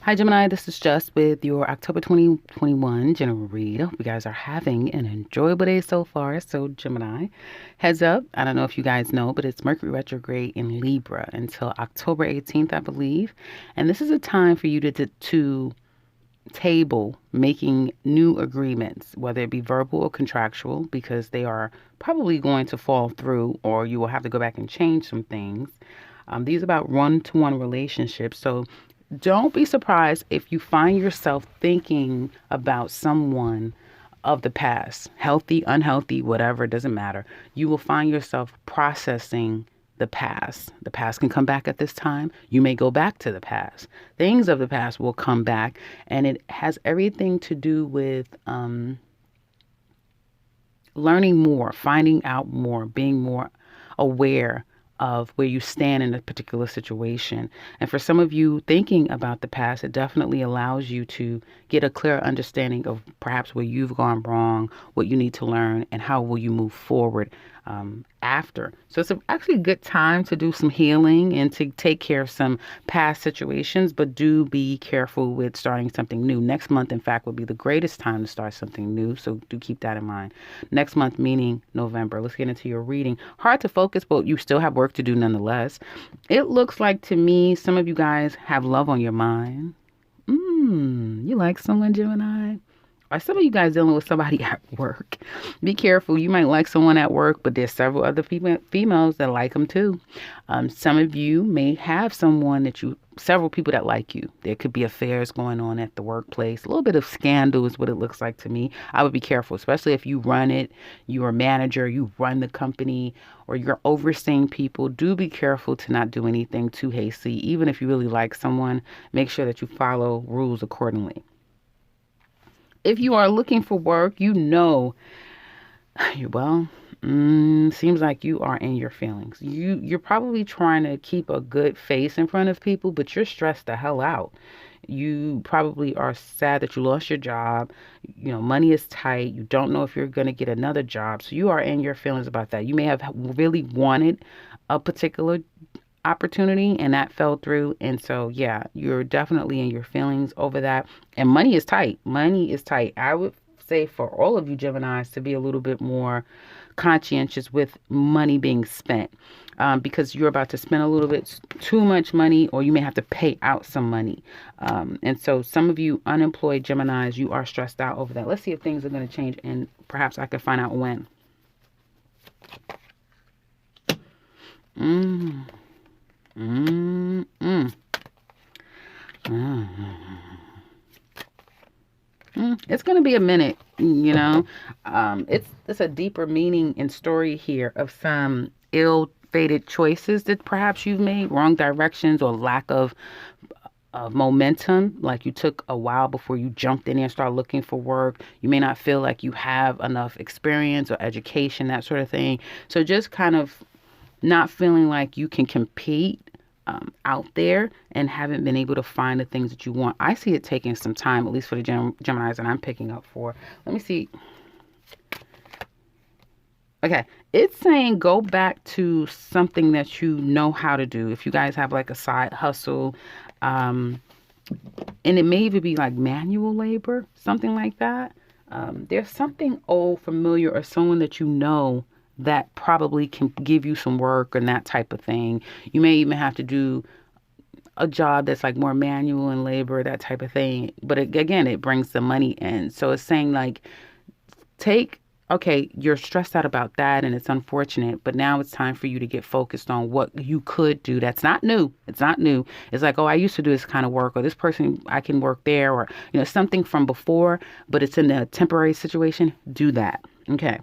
Hi, Gemini. This is Just with your October 2021 general read. I hope you guys are having an enjoyable day so far. So, Gemini, heads up. I don't know if you guys know, but it's Mercury retrograde in Libra until October 18th, I believe. And this is a time for you to table making new agreements, whether it be verbal or contractual, because they are probably going to fall through or you will have to go back and change some things. These are about one-to-one relationships. So don't be surprised if you find yourself thinking about someone of the past, healthy, unhealthy, whatever, it doesn't matter. You will find yourself processing the past. The past can come back at this time. You may go back to the past. Things of the past will come back, and it has everything to do with learning more, finding out more, being more aware of where you stand in a particular situation. And for some of you thinking about the past, it definitely allows you to get a clear understanding of perhaps where you've gone wrong, what you need to learn, and how will you move forward after. So it's actually a good time to do some healing and to take care of some past situations, but do be careful with starting something new. Next month, in fact, will be the greatest time to start something new. So do keep that in mind. Next month, meaning November. Let's get into your reading. Hard to focus, but you still have work to do nonetheless. It looks like to me, some of you guys have love on your mind. You like someone, Gemini? Are some of you guys dealing with somebody at work? Be careful. You might like someone at work, but there's several other females that like them too. Some of you may have several people that like you. There could be affairs going on at the workplace. A little bit of scandal is what it looks like to me. I would be careful, especially if you run it, you're a manager, you run the company, or you're overseeing people. Do be careful to not do anything too hasty. Even if you really like someone, make sure that you follow rules accordingly. If you are looking for work, seems like you are in your feelings. You're probably trying to keep a good face in front of people, but you're stressed the hell out. You probably are sad that you lost your job. Money is tight. You don't know if you're going to get another job. So you are in your feelings about that. You may have really wanted a particular opportunity and that fell through, and so yeah, you're definitely in your feelings over that. And money is tight. I would say for all of you Geminis to be a little bit more conscientious with money being spent, because you're about to spend a little bit too much money, or you may have to pay out some money, and so some of you unemployed Geminis, you are stressed out over that. Let's see if things are going to change, and perhaps I can find out when. mm. Mm, mm. It's going to be a minute. It's a deeper meaning and story here of some ill-fated choices that perhaps you've made, wrong directions, or lack of momentum. Like you took a while before you jumped in there and started looking for work. You may not feel like you have enough experience or education, that sort of thing. So just kind of not feeling like you can compete out there and haven't been able to find the things that you want. I see it taking some time, at least for the Geminis that I'm picking up for. Let me see. Okay, it's saying go back to something that you know how to do. If you guys have like a side hustle, and it may even be like manual labor, something like that. There's something old, familiar, or someone that you know that probably can give you some work and that type of thing. You may even have to do a job that's like more manual and labor, that type of thing. But again, it brings the money in. So it's saying like, okay, you're stressed out about that and it's unfortunate, but now it's time for you to get focused on what you could do. That's not new. It's not new. It's like, oh, I used to do this kind of work, or this person, I can work there, or, something from before, but it's in a temporary situation. Do that. Okay.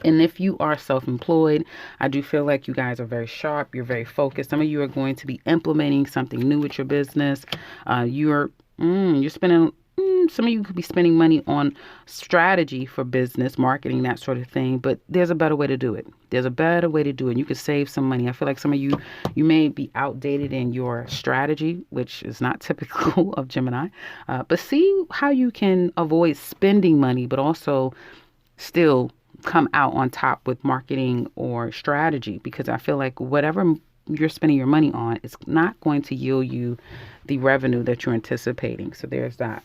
And if you are self-employed, I do feel like you guys are very sharp. You're very focused. Some of you are going to be implementing something new with your business. You're spending. Some of you could be spending money on strategy for business, marketing, that sort of thing. But there's a better way to do it. You could save some money. I feel like some of you may be outdated in your strategy, which is not typical of Gemini. But see how you can avoid spending money, but also still come out on top with marketing or strategy, because I feel like whatever you're spending your money on, it's not going to yield you the revenue that you're anticipating. So there's that.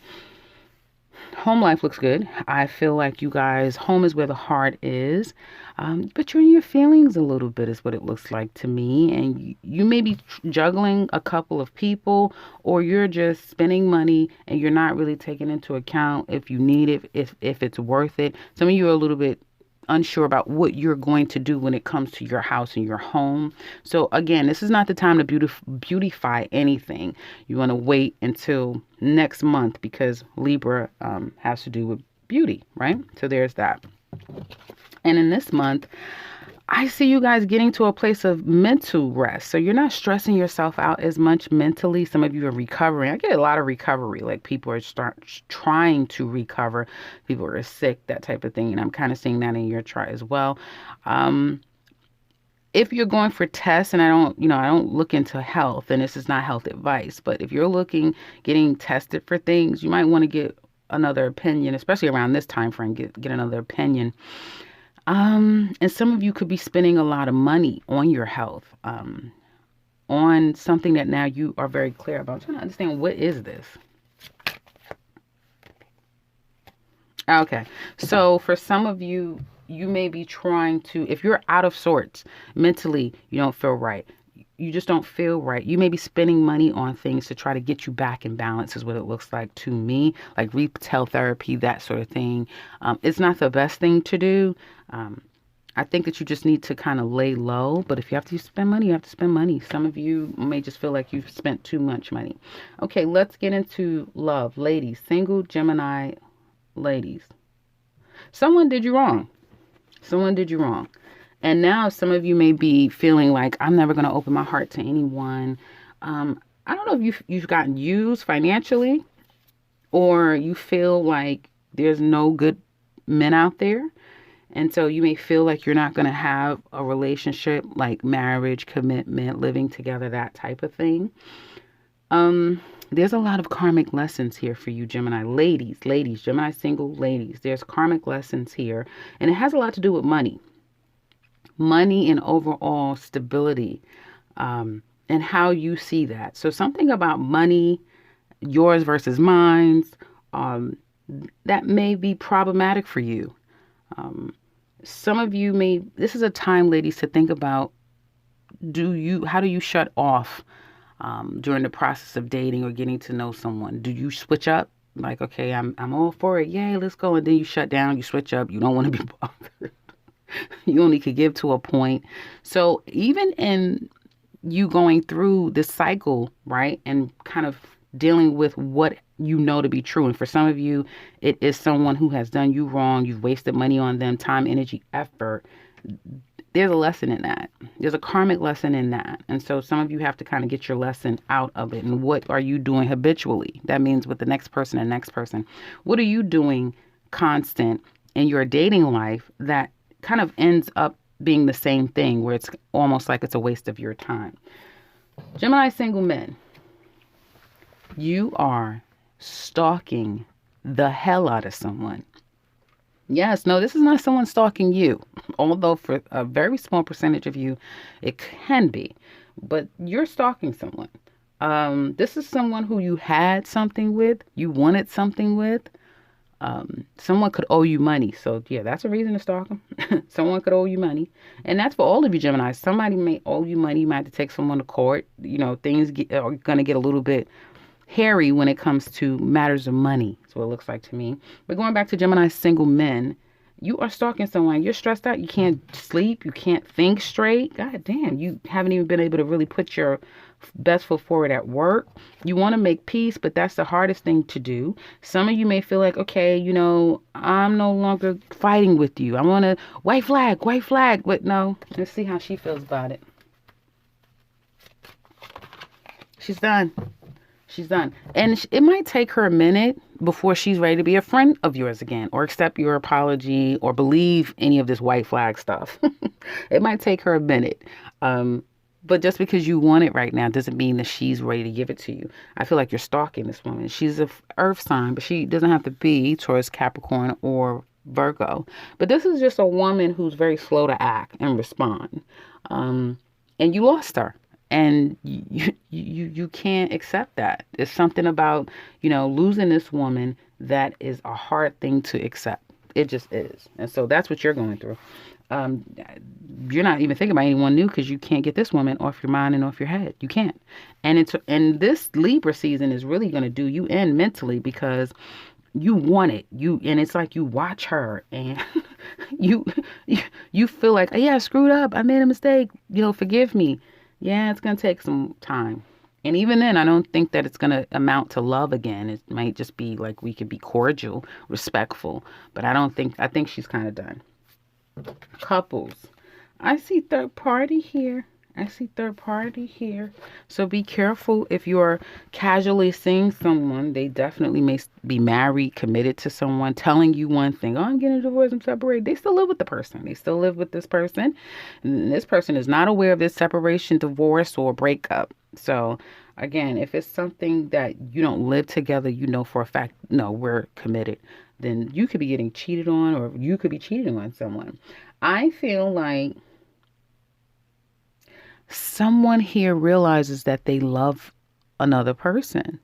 Home life looks good. I feel like you guys, home is where the heart is. But you're in your feelings a little bit, is what it looks like to me. And you may be juggling a couple of people, or you're just spending money and you're not really taking into account if you need it, if it's worth it. Some of you are a little bit unsure about what you're going to do when it comes to your house and your home. So again, this is not the time to beautify anything. You want to wait until next month, because Libra has to do with beauty, right? So there's that. And in this month, I see you guys getting to a place of mental rest. So you're not stressing yourself out as much mentally. Some of you are recovering. I get a lot of recovery, like people are trying to recover. People are sick, that type of thing. And I'm kind of seeing that in your chart as well. If you're going for tests, and I don't look into health, and this is not health advice, but if you're getting tested for things, you might want to get another opinion, especially around this time frame, get another opinion. And some of you could be spending a lot of money on your health, on something that now you are very clear about. I'm trying to understand, what is this? Okay. So for some of you, you may be trying to, if you're out of sorts mentally, you don't feel right. You just don't feel right. You may be spending money on things to try to get you back in balance, is what it looks like to me, like retail therapy, that sort of thing. It's not the best thing to do. I think that you just need to kind of lay low, but if you have to spend money, you have to spend money. Some of you may just feel like you've spent too much money. Okay, let's get into love. Ladies, single Gemini ladies. Someone did you wrong. Someone did you wrong. And now some of you may be feeling like, I'm never going to open my heart to anyone. I don't know if you've gotten used financially, or you feel like there's no good men out there. And so you may feel like you're not going to have a relationship, like marriage, commitment, living together, that type of thing. There's a lot of karmic lessons here for you, Gemini ladies, Gemini single ladies. There's karmic lessons here, and it has a lot to do with money and overall stability, and how you see that. So something about money, yours versus mine, that may be problematic for you. Some of you this is a time, ladies, to think about, how do you shut off during the process of dating or getting to know someone? Do you switch up? Like, okay, I'm all for it. Yay, let's go. And then you shut down, you switch up. You don't want to be bothered. You only could give to a point. So even in you going through this cycle, right, and kind of dealing with what you know to be true. And for some of you, it is someone who has done you wrong. You've wasted money on them, time, energy, effort. There's a lesson in that. There's a karmic lesson in that. And so some of you have to kind of get your lesson out of it. And what are you doing habitually? That means with the next person and next person. What are you doing constant in your dating life that kind of ends up being the same thing, where it's almost like it's a waste of your time? Gemini single men, you are stalking the hell out of someone. Yes, no, this is not someone stalking you, although for a very small percentage of you, it can be. But you're stalking someone. This is someone who you had something with, you wanted something with. Someone could owe you money. So yeah, that's a reason to stalk them. Someone could owe you money. And that's for all of you Gemini. Somebody may owe you money. You might have to take someone to court. Things are going to get a little bit hairy when it comes to matters of money. That's what it looks like to me. But going back to Gemini single men, you are stalking someone. You're stressed out. You can't sleep. You can't think straight. God damn, you haven't even been able to really put your best foot forward at work. You want to make peace, but that's the hardest thing to do. Some of you may feel like, okay, I'm no longer fighting with you. I want to white flag. But no, let's see how she feels about it. She's done. And it might take her a minute before she's ready to be a friend of yours again, or accept your apology, or believe any of this white flag stuff. It might take her a minute. But just because you want it right now doesn't mean that she's ready to give it to you. I feel like you're stalking this woman. She's a earth sign, but she doesn't have to be Taurus, Capricorn, or Virgo. But this is just a woman who's very slow to act and respond. And you lost her. And you can't accept that. It's something about, losing this woman that is a hard thing to accept. It just is. And so that's what you're going through. Um, you're not even thinking about anyone new because you can't get this woman off your mind and off your head. You can't. And this Libra season is really going to do you in mentally because you want it. And it's like you watch her and you you feel like, oh, yeah, I screwed up. I made a mistake. Forgive me. Yeah, it's going to take some time. And even then, I don't think that it's going to amount to love again. It might just be like we could be cordial, respectful. But I think she's kind of done. Couples. I see third party here. So be careful if you're casually seeing someone. They definitely may be married, committed to someone, telling you one thing. Oh, I'm getting a divorce, I'm separated. They still live with the person. They still live with this person. And this person is not aware of this separation, divorce, or breakup. So again, if it's something that you don't live together, for a fact, no, we're committed, then you could be getting cheated on, or you could be cheating on someone. I feel like someone here realizes that they love another person.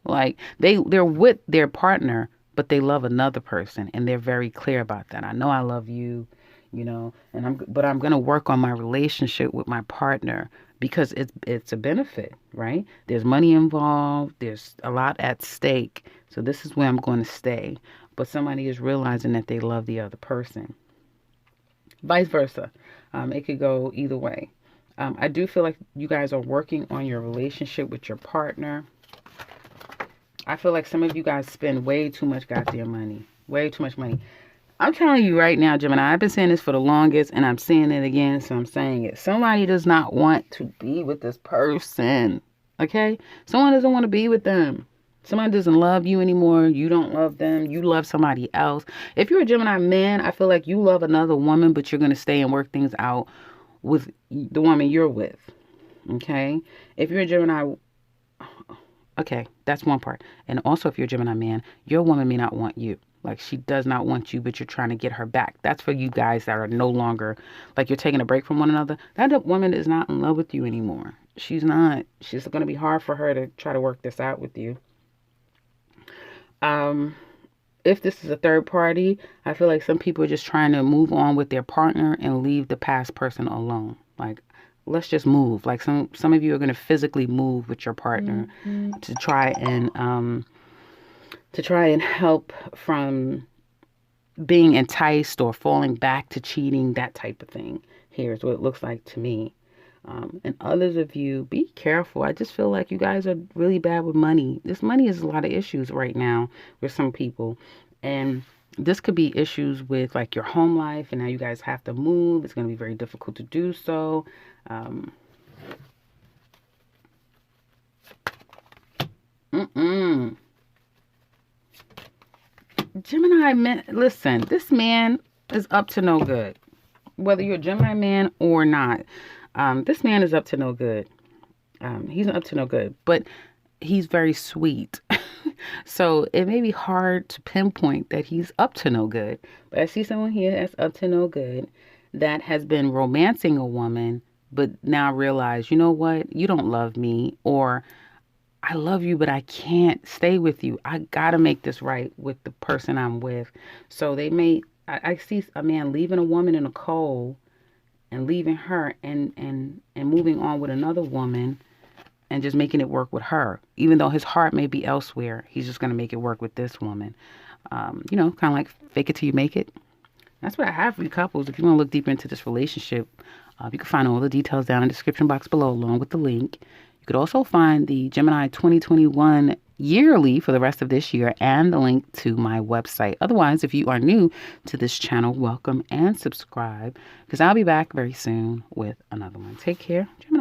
Like they're with their partner, but they love another person, and they're very clear about that. I know I love you, but I'm going to work on my relationship with my partner because it's a benefit, right? There's money involved, there's a lot at stake. So this is where I'm going to stay. But somebody is realizing that they love the other person. Vice versa. It could go either way. I do feel like you guys are working on your relationship with your partner. I feel like some of you guys spend way too much goddamn money. Way too much money. I'm telling you right now, Gemini, I've been saying this for the longest, and I'm saying it again, so I'm saying it. Somebody does not want to be with this person. Okay? Someone doesn't want to be with them. Someone doesn't love you anymore. You don't love them. You love somebody else. If you're a Gemini man, I feel like you love another woman, but you're going to stay and work things out with the woman you're with. Okay? If you're a Gemini, okay, that's one part. And also, if you're a Gemini man, your woman may not want you. Like, she does not want you, but you're trying to get her back. That's for you guys that are no longer, like, you're taking a break from one another. That woman is not in love with you anymore. She's not. She's going to be hard for her to try to work this out with you. If this is a third party, I feel like some people are just trying to move on with their partner and leave the past person alone. Like, let's just move. Like, some of you are going to physically move with your partner to try and help from being enticed or falling back to cheating, that type of thing. Here's what it looks like to me. And others of you, be careful. I just feel like you guys are really bad with money. This money is a lot of issues right now with some people. And this could be issues with like your home life, and now you guys have to move. It's going to be very difficult to do so. Gemini man, listen, this man is up to no good. Whether you're a Gemini man or not, this man is up to no good. He's up to no good, but he's very sweet. So it may be hard to pinpoint that he's up to no good. But I see someone here that's up to no good, that has been romancing a woman, but now realize, you know what? You don't love me, or I love you, but I can't stay with you. I got to make this right with the person I'm with. So I see a man leaving a woman in a cold and leaving her and moving on with another woman and just making it work with her. Even though his heart may be elsewhere, he's just going to make it work with this woman. Kind of like fake it till you make it. That's what I have for you couples. If you want to look deeper into this relationship, you can find all the details down in the description box below, along with the link. You could also find the Gemini 2021 yearly for the rest of this year and the link to my website. Otherwise, if you are new to this channel, welcome and subscribe, because I'll be back very soon with another one. Take care, Gemini.